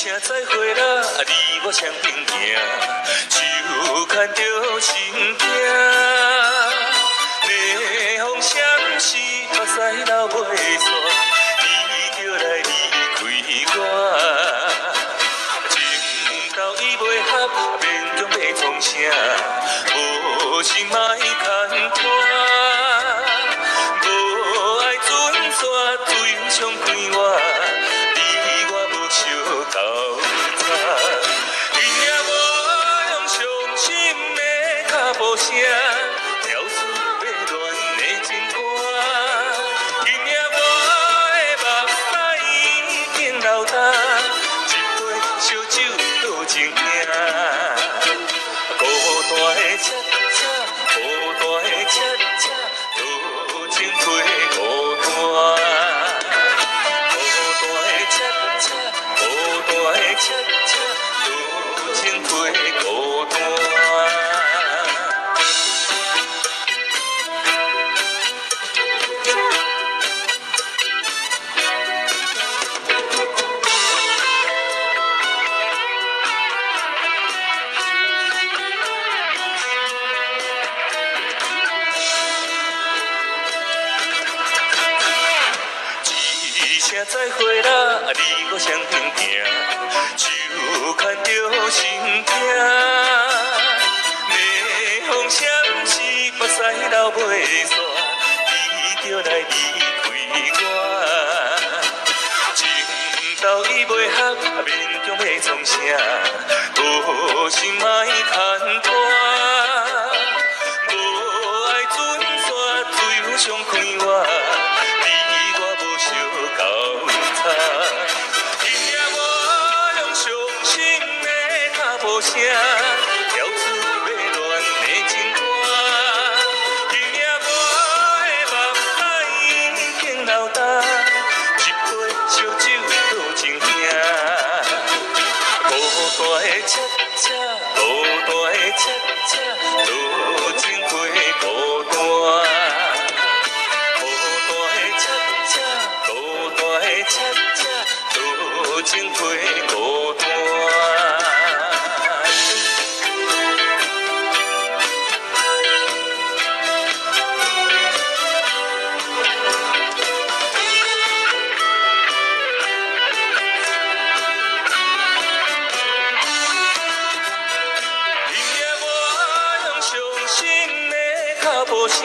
声再会啦，你我双并行，手牵着心惊。逆风闪烁，目屎流袂煞，你叫来离开我。情到意袂合，勉强要创啥？无心莫牵拖，无爱准线，水上开我。斗阵，今夜我用伤心的脚步声，跳出迷乱的情歌。今夜我的目屎已经流干，一杯烧酒落情惊。孤单的车车，孤单的车车，多情配孤单。恰恰多情配孤单。一声再会啦，你我双并行。手牵着心惊，逆风闪烁，目屎流袂煞，你叫来离开我。情到意袂合，勉强要创啥？无心莫牵拖，无爱准线，水上开我，你我无相交叉。无声，跳出迷乱的情歌。今夜我的目屎已经流干，一杯烧酒落情惊。孤单的车车，孤单的车车，多情配孤单。孤单的车车，孤单的车车，多情配孤单。无声，